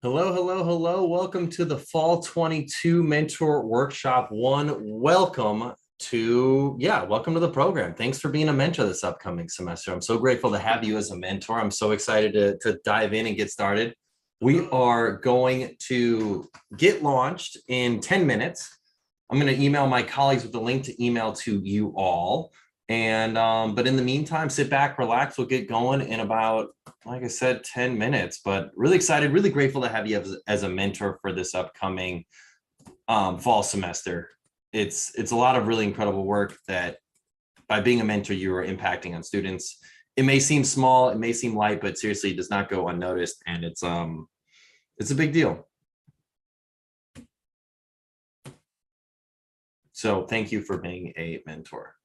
Hello, hello, hello. Welcome to the Fall 22 Mentor Workshop 1. Welcome to the program. Thanks for being a mentor this upcoming semester. I'm so grateful to have you as a mentor. I'm so excited to dive in and get started. We are going to get launched in 10 minutes. I'm going to email my colleagues with the link to email to you all. And but in the meantime, sit back, relax. We'll get going in about, like I said, 10 minutes. But really excited, really grateful to have you as a mentor for this upcoming fall semester. It's a lot of really incredible work that by being a mentor, you are impacting on students. It may seem small, it may seem light, but seriously, it does not go unnoticed, and it's a big deal. So thank you for being a mentor.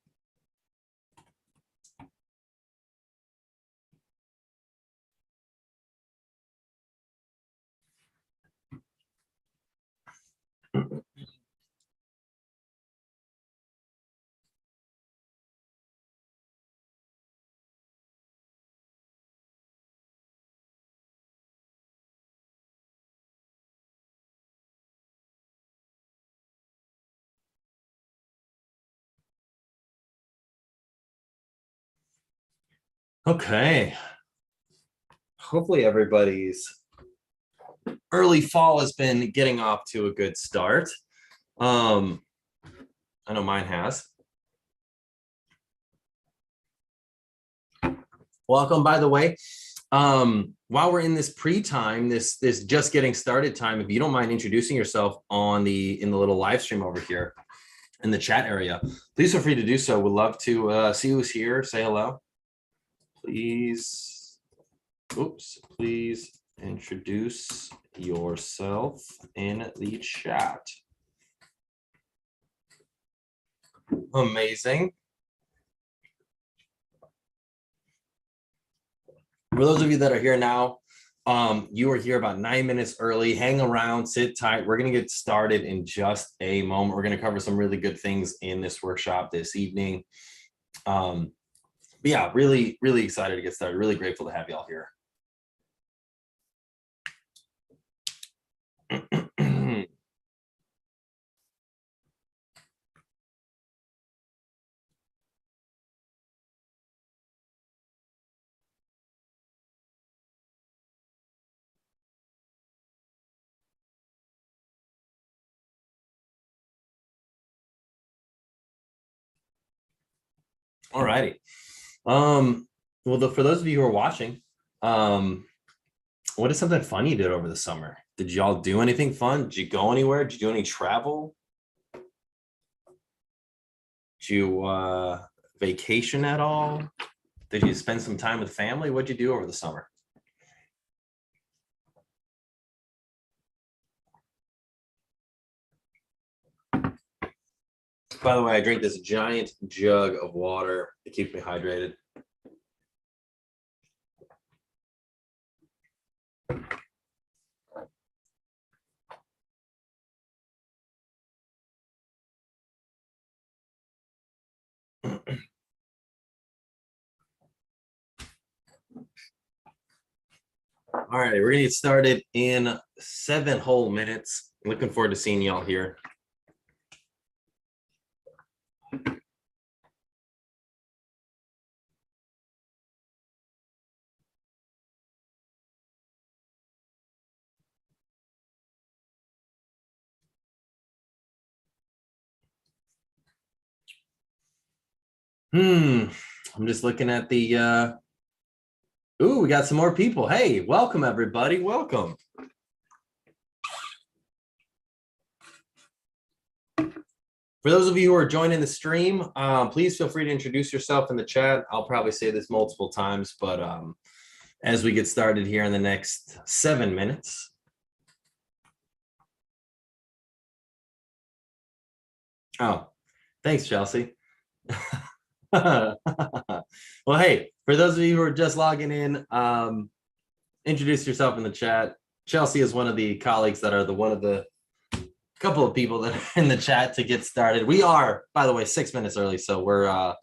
Okay. Hopefully everybody's early fall has been getting off to a good start. I know mine has. Welcome, by the way. While we're in this pre-time, this just getting started time, if you don't mind introducing yourself in the little live stream over here in the chat area, please feel free to do so. We'd love to see who's here. Say hello. Please introduce yourself in the chat. Amazing. For those of you that are here now, you are here about 9 minutes early. Hang around, sit tight. We're going to get started in just a moment. We're going to cover some really good things in this workshop this evening. But yeah, really, really excited to get started. Really grateful to have you all here. All righty. Well, for those of you who are watching, what is something fun you did over the summer? Did y'all do anything fun? Did you go anywhere? Did you do any travel? Did you vacation at all? Did you spend some time with family? What'd you do over the summer? By the way, I drink this giant jug of water. It keeps me hydrated. All right, we're gonna get started in 7 whole minutes. Looking forward to seeing y'all here. I'm just looking at the ooh, we got some more people. Hey, welcome everybody. Welcome. For those of you who are joining the stream, please feel free to introduce yourself in the chat. I'll probably say this multiple times, but as we get started here in the next 7 minutes. Oh, thanks, Chelsea. Well, hey, for those of you who are just logging in, introduce yourself in the chat. Chelsea is one of the colleagues that are one of the couple of people that are in the chat to get started. We are, by the way, 6 minutes early, so we're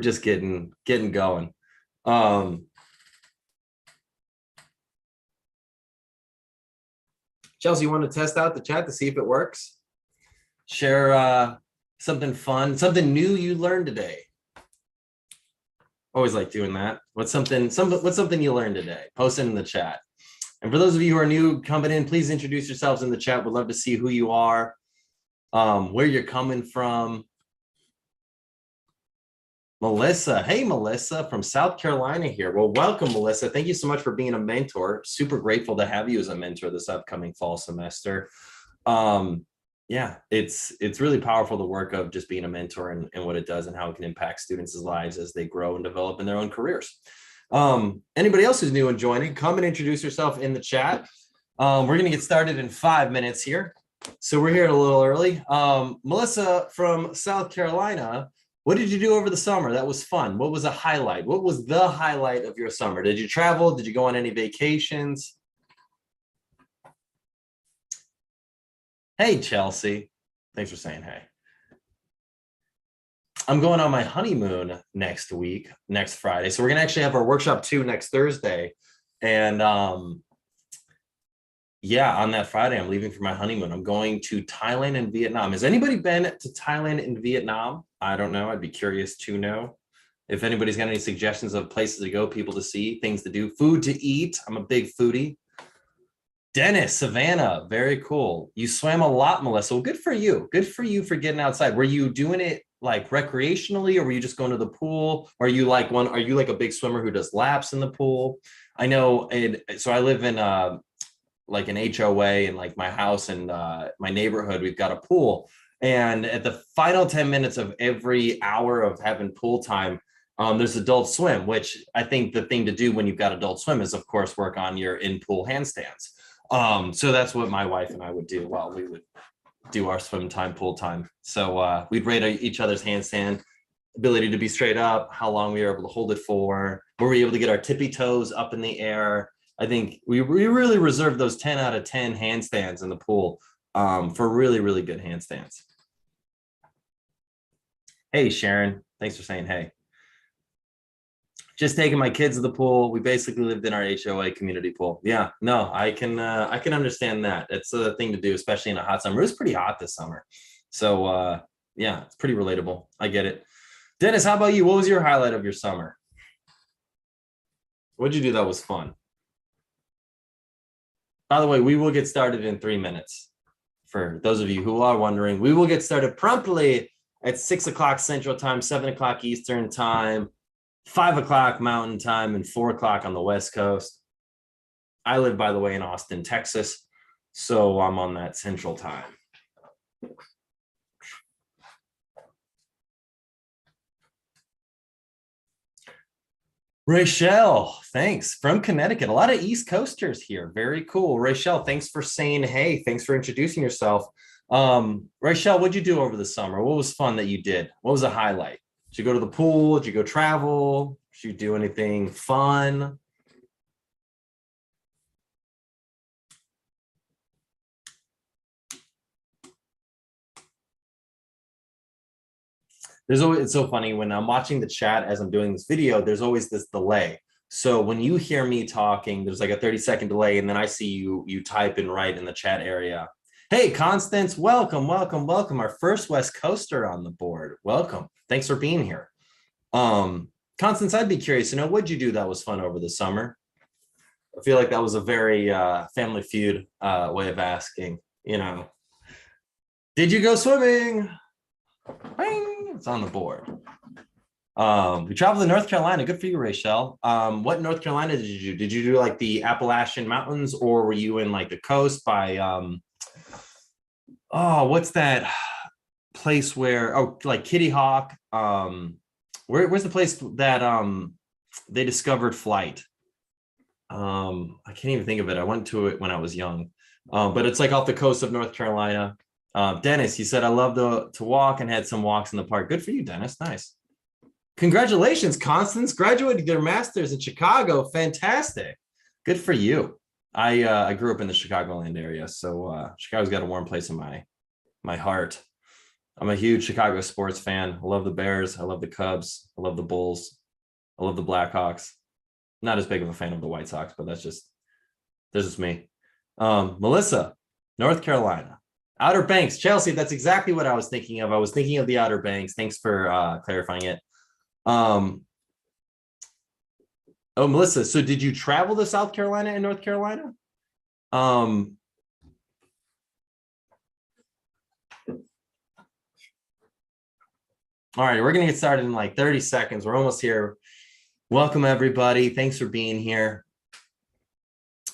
just getting going. Chelsea, you want to test out the chat to see if it works? Share something fun, something new you learned today. Always like doing that. What's something you learned today? Post it in the chat. And for those of you who are new coming in, please introduce yourselves in the chat. We'd love to see who you are, where you're coming from. Melissa, hey Melissa from South Carolina here. Well, welcome Melissa. Thank you so much for being a mentor. Super grateful to have you as a mentor this upcoming fall semester. Yeah, it's really powerful, the work of just being a mentor and what it does and how it can impact students' lives as they grow and develop in their own careers. Anybody else who's new and joining, come and introduce yourself in the chat. We're going to get started in 5 minutes here. So we're here a little early. Melissa from South Carolina, what did you do over the summer? That was fun. What was a highlight? What was the highlight of your summer? Did you travel? Did you go on any vacations? Hey, Chelsea. Thanks for saying hey. I'm going on my honeymoon next Friday. So we're going to actually have our workshop 2 next Thursday. And yeah, on that Friday, I'm leaving for my honeymoon. I'm going to Thailand and Vietnam. Has anybody been to Thailand and Vietnam? I don't know. I'd be curious to know. If anybody's got any suggestions of places to go, people to see, things to do, food to eat. I'm a big foodie. Dennis, Savannah, very cool. You swam a lot, Melissa. Well, good for you. Good for you for getting outside. Were you doing it like recreationally, or were you just going to the pool? Are you like a big swimmer who does laps in the pool? I know, so I live in like an HOA in like my house and my neighborhood, we've got a pool. And at the final 10 minutes of every hour of having pool time, there's adult swim, which I think the thing to do when you've got adult swim is, of course, work on your in-pool handstands. So that's what my wife and I would do while we would do our swim time, pool time. So we'd rate each other's handstand ability to be straight up, how long we were able to hold it for, were we able to get our tippy toes up in the air. I think we really reserved those 10 out of 10 handstands in the pool for really, really good handstands. Hey, Sharon, thanks for saying hey. Just taking my kids to the pool. We basically lived in our HOA community pool. Yeah, no, I can understand that. It's a thing to do, especially in a hot summer. It was pretty hot this summer. So yeah, it's pretty relatable. I get it. Dennis, how about you? What was your highlight of your summer? What'd you do that was fun? By the way, we will get started in 3 minutes. For those of you who are wondering, we will get started promptly at 6 o'clock Central Time, 7 o'clock Eastern Time, 5 o'clock Mountain Time, and 4 o'clock on the West Coast. I live, by the way, in Austin, Texas, so I'm on that Central Time. Rachel, thanks. From Connecticut. A lot of East Coasters here. Very cool. Rachel, thanks for saying hey. Thanks for introducing yourself. Rachel, what'd you do over the summer? What was fun that you did? What was a highlight? Did you go to the pool? Did you go travel? Did you do anything fun? It's so funny when I'm watching the chat as I'm doing this video, there's always this delay. So when you hear me talking, there's like a 30-second delay, and then I see you type and write in the chat area. Hey, Constance, welcome. Our first West Coaster on the board. Welcome. Thanks for being here. Constance, I'd be curious to know, what'd you do that was fun over the summer? I feel like that was a very Family Feud way of asking, you know. Did you go swimming? Bing, it's on the board. We traveled to North Carolina. Good for you, Rachel. What North Carolina did you do? Did you do like the Appalachian Mountains, or were you in like the coast by what's that place where like Kitty Hawk? Where's the place that they discovered flight? I can't even think of it. I went to it when I was young. But it's like off the coast of North Carolina. Dennis, you said I love to walk and had some walks in the park. Good for you, Dennis. Nice. Congratulations, Constance. Graduated your master's in Chicago. Fantastic. Good for you. I grew up in the Chicagoland area, so Chicago's got a warm place in my heart. I'm a huge Chicago sports fan. I love the Bears. I love the Cubs. I love the Bulls. I love the Blackhawks. Not as big of a fan of the White Sox, but that's just me. Melissa, North Carolina. Outer Banks, Chelsea. That's exactly what I was thinking of. I was thinking of the Outer Banks. Thanks for clarifying it. Oh, Melissa. So did you travel to South Carolina and North Carolina? All right, we're gonna get started in like 30 seconds. We're almost here. Welcome everybody. Thanks for being here.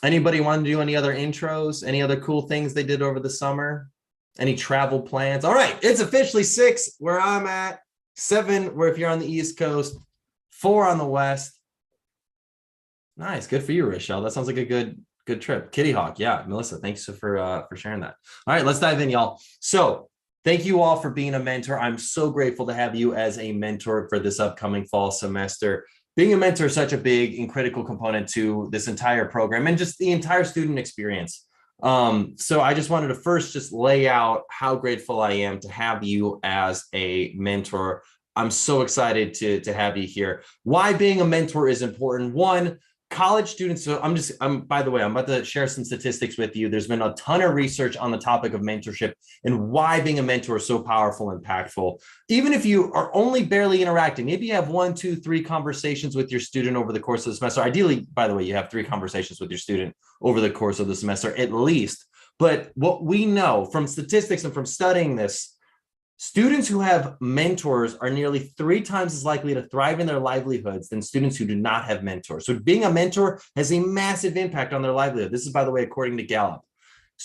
Anybody want to do any other intros? Any other cool things they did over the summer? Any travel plans? All right, it's officially 6 where I'm at, 7 where if you're on the East Coast, 4 on the West. Nice, good for you, Rochelle. That sounds like a good trip. Kitty Hawk, yeah, Melissa, thanks for sharing that. All right, let's dive in, y'all. So thank you all for being a mentor. I'm so grateful to have you as a mentor for this upcoming fall semester. Being a mentor is such a big and critical component to this entire program and just the entire student experience. So I just wanted to first just lay out how grateful I am to have you as a mentor. I'm so excited to have you here. Why being a mentor is important. One, college students. So by the way, I'm about to share some statistics with you. There's been a ton of research on the topic of mentorship and why being a mentor is so powerful and impactful. Even if you are only barely interacting, maybe you have 1, 2, 3 conversations with your student over the course of the semester. Ideally, by the way, you have 3 conversations with your student over the course of the semester, at least. But what we know from statistics and from studying this, students who have mentors are nearly 3 times as likely to thrive in their livelihoods than students who do not have mentors. So being a mentor has a massive impact on their livelihood. This is, by the way, according to Gallup.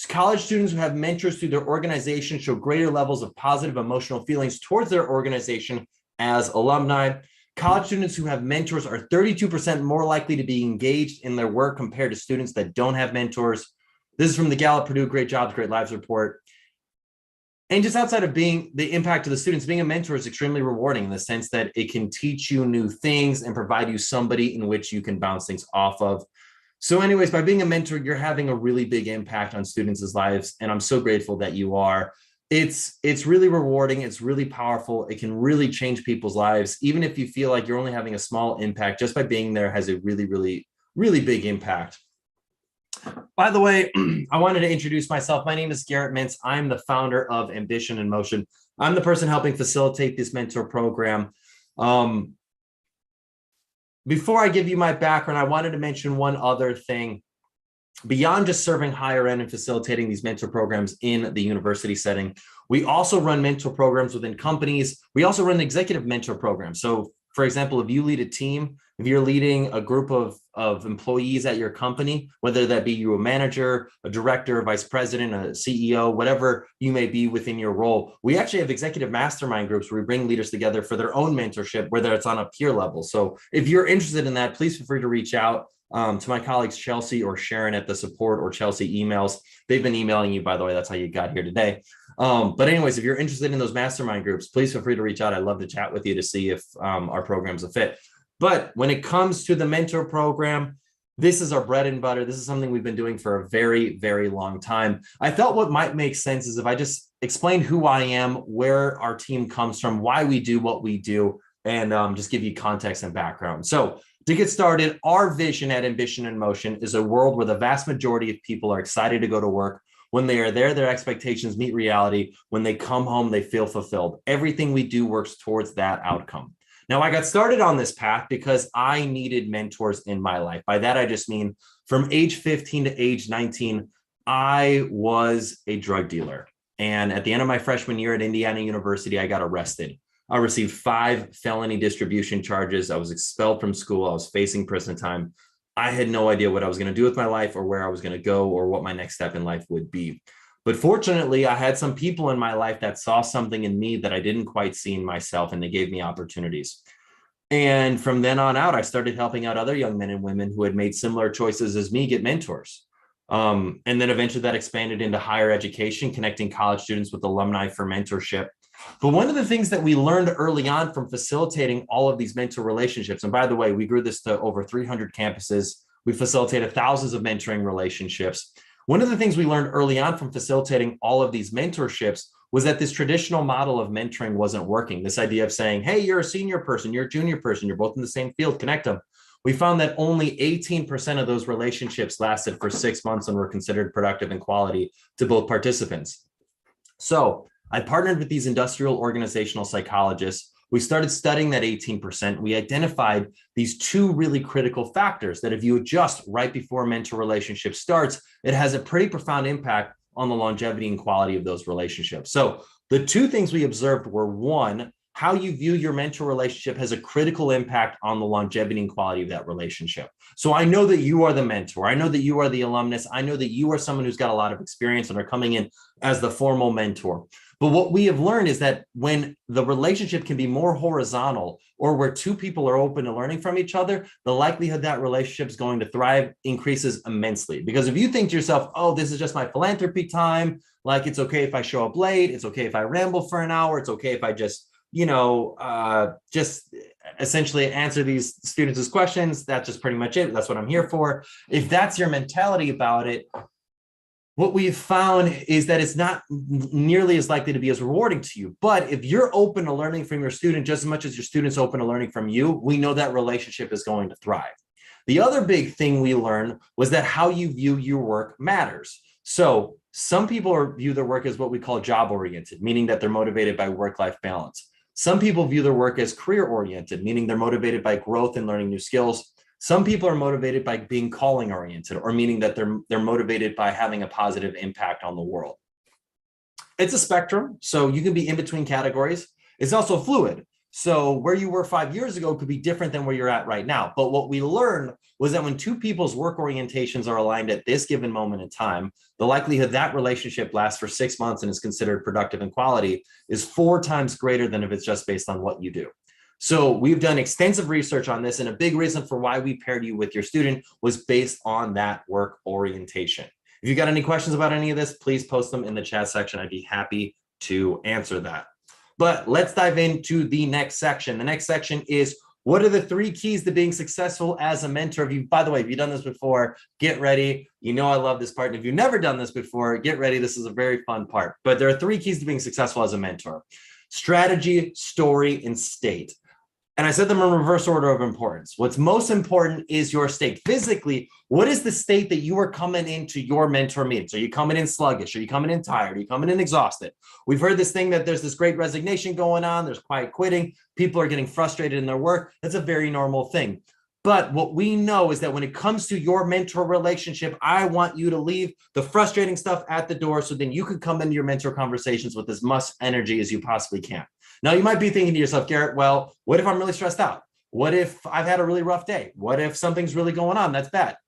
College students who have mentors through their organization show greater levels of positive emotional feelings towards their organization as alumni. College students who have mentors are 32% more likely to be engaged in their work compared to students that don't have mentors. This is from the Gallup Purdue Great Jobs, Great Lives report. And just outside of being the impact to the students, being a mentor is extremely rewarding in the sense that it can teach you new things and provide you somebody in which you can bounce things off of. So anyways, by being a mentor, you're having a really big impact on students' lives. And I'm so grateful that you are. It's really rewarding. It's really powerful. It can really change people's lives. Even if you feel like you're only having a small impact, just by being there has a really, really, really big impact. By the way, I wanted to introduce myself. My name is Garrett Mintz. I'm the founder of Ambition in Motion. I'm the person helping facilitate this mentor program. Before I give you my background, I wanted to mention one other thing. Beyond just serving higher ed and facilitating these mentor programs in the university setting, we also run mentor programs within companies. We also run executive mentor programs. So for example, if you lead a team, if you're leading a group of employees at your company, whether that be you a manager, a director, a vice president, a CEO, whatever you may be within your role, we actually have executive mastermind groups where we bring leaders together for their own mentorship, whether it's on a peer level. So if you're interested in that, please feel free to reach out to my colleagues, Chelsea or Sharon at the support or Chelsea emails. They've been emailing you, by the way. That's how you got here today. But anyways, if you're interested in those mastermind groups, please feel free to reach out. I'd love to chat with you to see if our program's a fit. But when it comes to the mentor program, this is our bread and butter. This is something we've been doing for a very, very long time. I felt what might make sense is if I just explain who I am, where our team comes from, why we do what we do, and just give you context and background. So to get started, our vision at Ambition in Motion is a world where the vast majority of people are excited to go to work. When they are there, their expectations meet reality. When they come home, they feel fulfilled. Everything we do works towards that outcome. Now, I got started on this path because I needed mentors in my life. By that, I just mean from age 15 to age 19, I was a drug dealer. And at the end of my freshman year at Indiana University, I got arrested. I received 5 felony distribution charges. I was expelled from school. I was facing prison time. I had no idea what I was going to do with my life or where I was going to go or what my next step in life would be. But fortunately, I had some people in my life that saw something in me that I didn't quite see in myself, and they gave me opportunities. And from then on out, I started helping out other young men and women who had made similar choices as me get mentors. And then eventually that expanded into higher education, connecting college students with alumni for mentorship. But one of the things that we learned early on from facilitating all of these mentor relationships, and by the way, we grew this to over 300 campuses. We facilitated thousands of mentoring relationships. One of the things we learned early on from facilitating all of these mentorships was that this traditional model of mentoring wasn't working. This idea of saying, hey, you're a senior person, you're a junior person, you're both in the same field, connect them. we found that only 18% of those relationships lasted for 6 months and were considered productive and quality to both participants. So I partnered with these industrial organizational psychologists. We started studying that 18%. We identified these two really critical factors that if you adjust right before a mentor relationship starts, it has a pretty profound impact on the longevity and quality of those relationships. So the two things we observed were, one, how you view your mentor relationship has a critical impact on the longevity and quality of that relationship. So I know that you are the mentor. I know that you are the alumnus. I know that you are someone who's got a lot of experience and are coming in as the formal mentor. But what we have learned is that when the relationship can be more horizontal, or where two people are open to learning from each other, the likelihood that relationship is going to thrive increases immensely. Because if you think to yourself, oh, this is just my philanthropy time, like it's okay if I show up late, it's okay if I ramble for an hour, it's okay if I just essentially answer these students' questions. That's just pretty much it. That's what I'm here for. If that's your mentality about it, what we've found is that it's not nearly as likely to be as rewarding to you. But if you're open to learning from your student just as much as your student's open to learning from you, we know that relationship is going to thrive. The other big thing we learned was that how you view your work matters. So some people view their work as what we call job-oriented, meaning that they're motivated by work-life balance. Some people view their work as career-oriented, meaning they're motivated by growth and learning new skills. Some people are motivated by being calling-oriented, or meaning that they're motivated by having a positive impact on the world. It's a spectrum, so you can be in between categories. It's also fluid. So where you were 5 years ago could be different than where you're at right now. But what we learned was that when two people's work orientations are aligned at this given moment in time, the likelihood that relationship lasts for 6 months and is considered productive and quality is 4 times greater than if it's just based on what you do. So we've done extensive research on this, and a big reason for why we paired you with your student was based on that work orientation. If you got any questions about any of this, please post them in the chat section. I'd be happy to answer that. But let's dive into the next section. The next section is, what are the 3 keys to being successful as a mentor? By the way, if you've done this before, get ready. You know I love this part. And if you've never done this before, get ready. This is a very fun part. But there are 3 keys to being successful as a mentor: strategy, story, and state. And I said them in reverse order of importance. What's most important is your state. Physically, what is the state that you are coming into your mentor meetings? Are you coming in sluggish? Are you coming in tired? Are you coming in exhausted? We've heard this thing that there's this great resignation going on. There's quiet quitting. People are getting frustrated in their work. That's a very normal thing. But what we know is that when it comes to your mentor relationship, I want you to leave the frustrating stuff at the door so then you can come into your mentor conversations with as much energy as you possibly can. Now, you might be thinking to yourself, Garrett, well, what if I'm really stressed out? What if I've had a really rough day? What if something's really going on that's bad?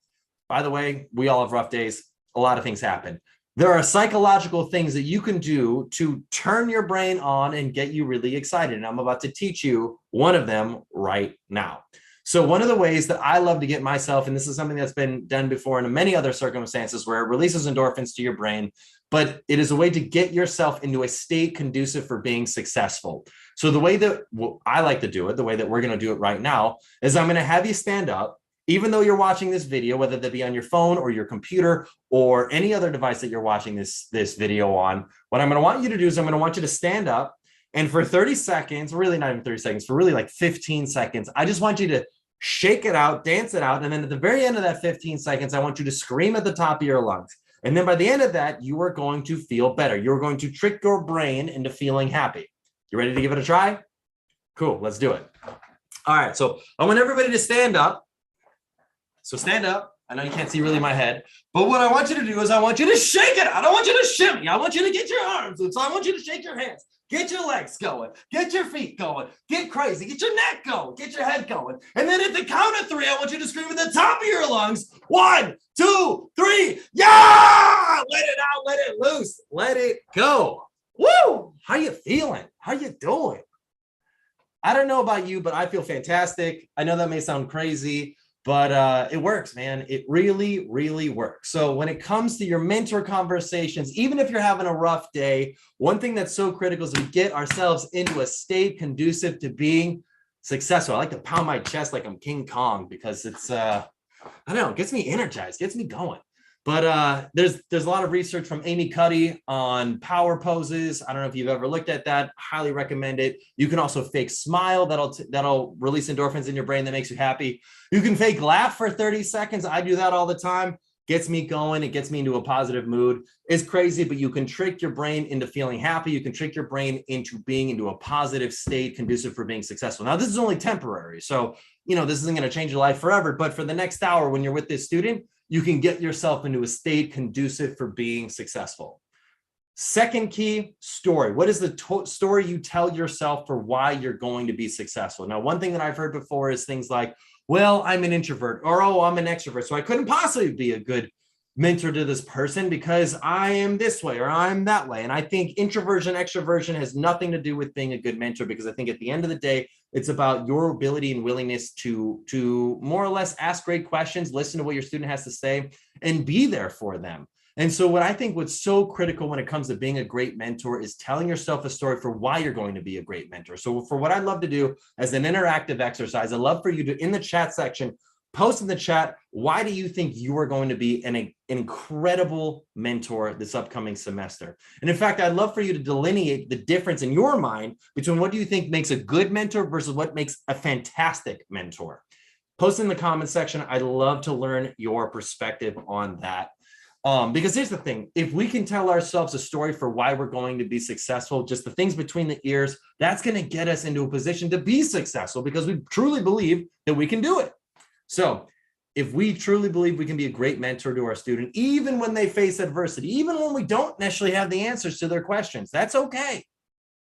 By the way, we all have rough days. A lot of things happen. There are psychological things that you can do to turn your brain on and get you really excited. And I'm about to teach you one of them right now. So one of the ways that I love to get myself, and this is something that's been done before in many other circumstances where it releases endorphins to your brain, but it is a way to get yourself into a state conducive for being successful. So the way that I like to do it, the way that we're going to do it right now, is I'm going to have you stand up, even though you're watching this video, whether that be on your phone or your computer or any other device that you're watching this video on. What I'm going to want you to do is I'm going to want you to stand up, and for 30 seconds, really not even 30 seconds, for really like 15 seconds, I just want you to shake it out, dance it out. And then at the very end of that 15 seconds, I want you to scream at the top of your lungs. And then by the end of that, you are going to feel better. You're going to trick your brain into feeling happy. You ready to give it a try? Cool, let's do it. All right, so I want everybody to stand up. So stand up. I know you can't see really my head, but what I want you to do is I want you to shake it. I don't want you to shimmy. I want you to get your arms. So I want you to shake your hands. Get your legs going. Get your feet going. Get crazy. Get your neck going. Get your head going. And then at the count of 3, I want you to scream at the top of your lungs. 1, 2, 3. Yeah! Let it out. Let it loose. Let it go. Woo! How you feeling? How you doing? I don't know about you, but I feel fantastic. I know that may sound crazy, but it works, man. It really, really works. So when it comes to your mentor conversations, even if you're having a rough day, one thing that's so critical is we get ourselves into a state conducive to being successful. I like to pound my chest like I'm King Kong because it's, I don't know, it gets me energized, gets me going. But there's a lot of research from Amy Cuddy on power poses. I don't know if you've ever looked at that. Highly recommend it. You can also fake smile. That'll release endorphins in your brain that makes you happy. You can fake laugh for 30 seconds. I do that all the time. Gets me going. It gets me into a positive mood. It's crazy, but you can trick your brain into feeling happy. You can trick your brain into being into a positive state conducive for being successful. Now, this is only temporary. So, this isn't going to change your life forever, but for the next hour when you're with this student, you can get yourself into a state conducive for being successful. Second key, story. What is the story you tell yourself for why you're going to be successful? Now, one thing that I've heard before is things like, well, I'm an introvert, or, oh, I'm an extrovert, so I couldn't possibly be a good mentor to this person because I am this way or I'm that way. And I think introversion, extroversion has nothing to do with being a good mentor, because I think at the end of the day, it's about your ability and willingness to more or less ask great questions, listen to what your student has to say, and be there for them. And so what's so critical when it comes to being a great mentor is telling yourself a story for why you're going to be a great mentor. So for what I'd love to do as an interactive exercise, I'd love for you to, in the chat section, post in the chat, why do you think you are going to be an incredible mentor this upcoming semester? And in fact, I'd love for you to delineate the difference in your mind between what do you think makes a good mentor versus what makes a fantastic mentor. Post in the comment section. I'd love to learn your perspective on that. Because here's the thing, if we can tell ourselves a story for why we're going to be successful, just the things between the ears, that's going to get us into a position to be successful because we truly believe that we can do it. So if we truly believe we can be a great mentor to our student, even when they face adversity, even when we don't necessarily have the answers to their questions, that's okay.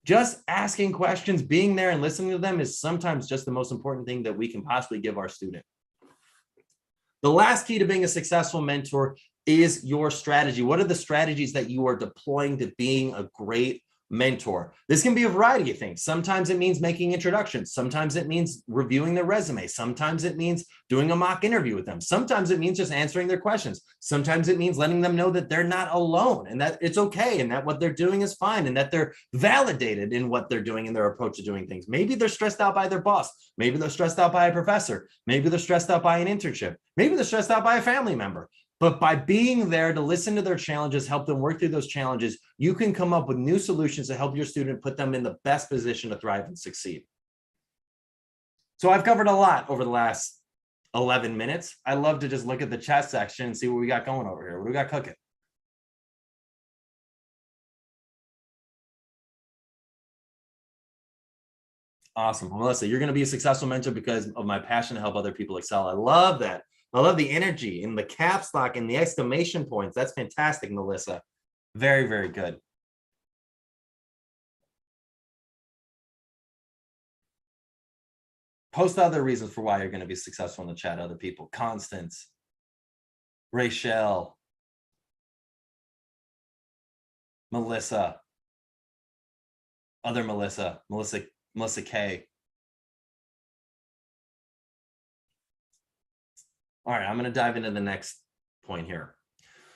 Just asking questions, being there and listening to them is sometimes just the most important thing that we can possibly give our student. The last key to being a successful mentor is your strategy. What are the strategies that you are deploying to being a great mentor? This can be a variety of things. Sometimes it means making introductions. Sometimes it means reviewing their resume. Sometimes it means doing a mock interview with them. Sometimes it means just answering their questions. Sometimes it means letting them know that they're not alone and that it's okay and that what they're doing is fine and that they're validated in what they're doing and their approach to doing things. Maybe they're stressed out by their boss. Maybe they're stressed out by a professor. Maybe they're stressed out by an internship. Maybe they're stressed out by a family member. But by being there to listen to their challenges, help them work through those challenges, you can come up with new solutions to help your student put them in the best position to thrive and succeed. So I've covered a lot over the last 11 minutes. I love to just look at the chat section and see what we got going over here. What do we got cooking? Awesome. Melissa, you're going to be a successful mentor because of my passion to help other people excel. I love that. I love the energy and the caps lock and the exclamation points. That's fantastic, Melissa. Very, very good. Post other reasons for why you're going to be successful in the chat. Other people. Constance, Rachel, Melissa, other Melissa K. All right, I'm going to dive into the next point here.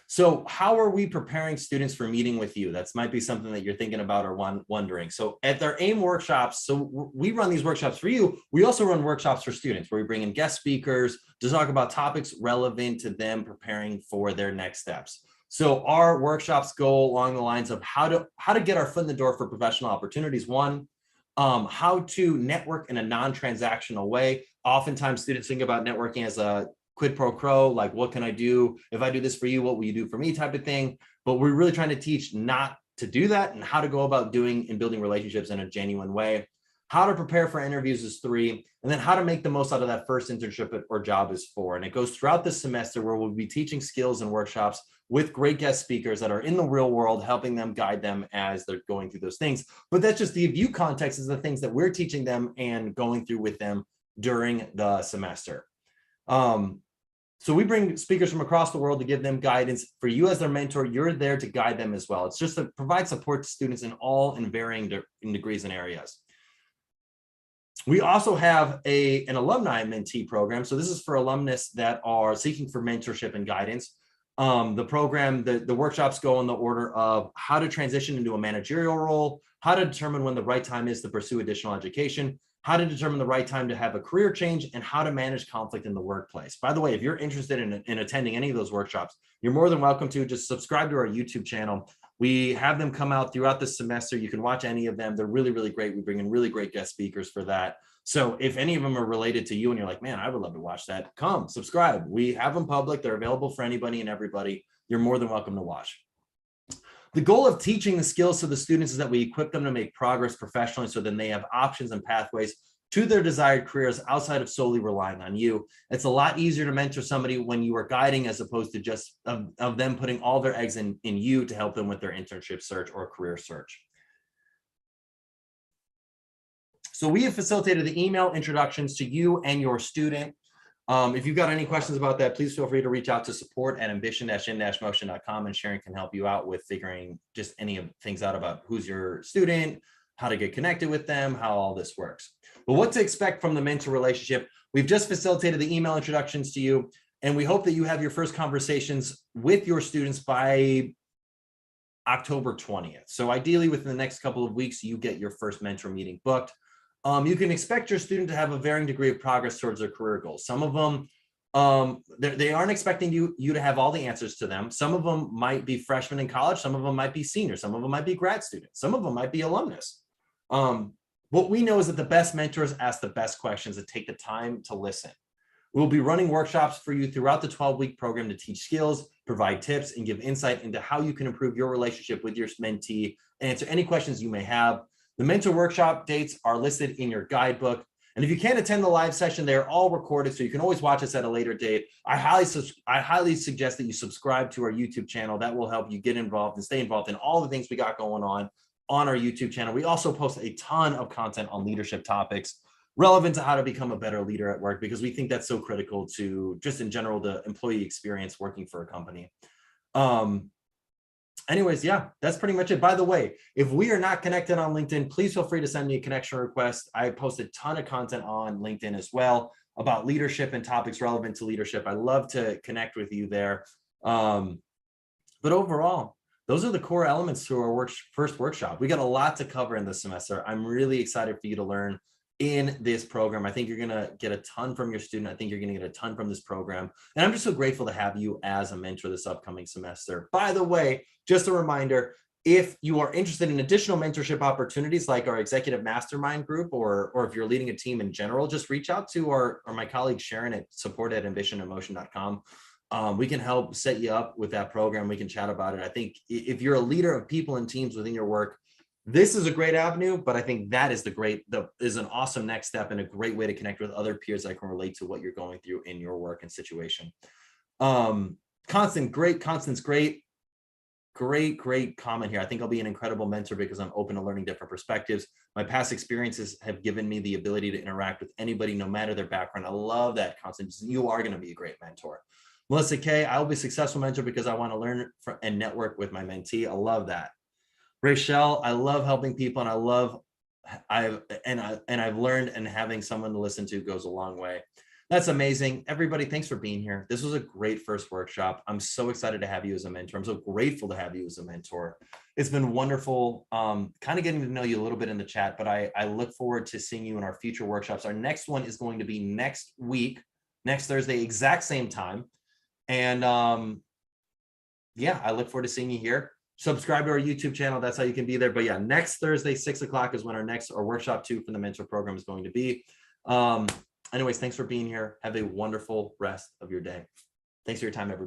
So how are we preparing students for meeting with you? That might be something that you're thinking about or wondering. So at their AIM workshops, so we run these workshops for you. We also run workshops for students where we bring in guest speakers to talk about topics relevant to them preparing for their next steps. So our workshops go along the lines of how to get our foot in the door for professional opportunities. One, how to network in a non-transactional way. Oftentimes students think about networking as a quid pro quo, like what can I do? If I do this for you, what will you do for me type of thing. But we're really trying to teach not to do that and how to go about doing and building relationships in a genuine way. How to prepare for interviews is 3. And then how to make the most out of that first internship or job is 4. And it goes throughout the semester where we'll be teaching skills and workshops with great guest speakers that are in the real world, helping them, guide them as they're going through those things. But that's just to give you context is the things that we're teaching them and going through with them during the semester. So we bring speakers from across the world to give them guidance. For you as their mentor, you're there to guide them as well. It's just to provide support to students in all and varying degrees and areas. We also have an alumni mentee program. So this is for alumnus that are seeking for mentorship and guidance. The program, the workshops go in the order of how to transition into a managerial role, how to determine when the right time is to pursue additional education, how to determine the right time to have a career change, and how to manage conflict in the workplace. By the way, if you're interested in attending any of those workshops, you're more than welcome to. Just subscribe to our YouTube channel. We have them come out throughout the semester. You can watch any of them. They're really, really great. We bring in really great guest speakers for that. So if any of them are related to you and you're like, man, I would love to watch that, come subscribe. We have them public. They're available for anybody and everybody. You're more than welcome to watch. The goal of teaching the skills to the students is that we equip them to make progress professionally, so then they have options and pathways to their desired careers outside of solely relying on you. It's a lot easier to mentor somebody when you are guiding, as opposed to just of them putting all their eggs in you to help them with their internship search or career search. So we have facilitated the email introductions to you and your student. If you've got any questions about that, please feel free to reach out to support@ambition-in-motion.com, and Sharon can help you out with figuring just any of things out about who's your student, how to get connected with them, how all this works. But what to expect from the mentor relationship. We've just facilitated the email introductions to you, and we hope that you have your first conversations with your students by October 20th. So ideally within the next couple of weeks, you get your first mentor meeting booked. You can expect your student to have a varying degree of progress towards their career goals. Some of them, they aren't expecting you to have all the answers to them. Some of them might be freshmen in college. Some of them might be seniors. Some of them might be grad students. Some of them might be alumnus. What we know is that the best mentors ask the best questions and take the time to listen. We'll be running workshops for you throughout the 12-week program to teach skills, provide tips, and give insight into how you can improve your relationship with your mentee and answer any questions you may have. The mentor workshop dates are listed in your guidebook. And if you can't attend the live session, they're all recorded, so you can always watch us at a later date. I highly suggest that you subscribe to our YouTube channel. That will help you get involved and stay involved in all the things we got going on our YouTube channel. We also post a ton of content on leadership topics relevant to how to become a better leader at work, because we think that's so critical to just in general the employee experience working for a company. Anyways, yeah, that's pretty much it. By the way, if we are not connected on LinkedIn, please feel free to send me a connection request. I post a ton of content on LinkedIn as well about leadership and topics relevant to leadership. I love to connect with you there. But overall, those are the core elements to our first workshop. We got a lot to cover in this semester. I'm really excited for you to learn in this program. I think you're going to get a ton from your student. I think you're going to get a ton from this program. And I'm just so grateful to have you as a mentor this upcoming semester. By the way, just a reminder, if you are interested in additional mentorship opportunities like our executive mastermind group, or if you're leading a team in general, just reach out to my colleague Sharon at support@ambition-in-motion.com. We can help set you up with that program. We can chat about it. I think if you're a leader of people and teams within your work, this is a great avenue, but I think that is is an awesome next step and a great way to connect with other peers that can relate to what you're going through in your work and situation. Constance, great comment here. I think I'll be an incredible mentor because I'm open to learning different perspectives. My past experiences have given me the ability to interact with anybody, no matter their background. I love that, Constance. You are going to be a great mentor. Melissa K, I'll be a successful mentor because I want to learn and network with my mentee. I love that. Rachel, I love helping people, and I've learned, and having someone to listen to goes a long way. That's amazing. Everybody, thanks for being here. This was a great first workshop. I'm so excited to have you as a mentor. I'm so grateful to have you as a mentor. It's been wonderful kind of getting to know you a little bit in the chat, but I look forward to seeing you in our future workshops. Our next one is going to be next week, next Thursday, exact same time. And yeah, I look forward to seeing you here. Subscribe to our YouTube channel. That's how you can be there. But yeah, next Thursday, 6 o'clock is when our workshop 2 for the mentor program is going to be. Anyways, thanks for being here. Have a wonderful rest of your day. Thanks for your time, everybody.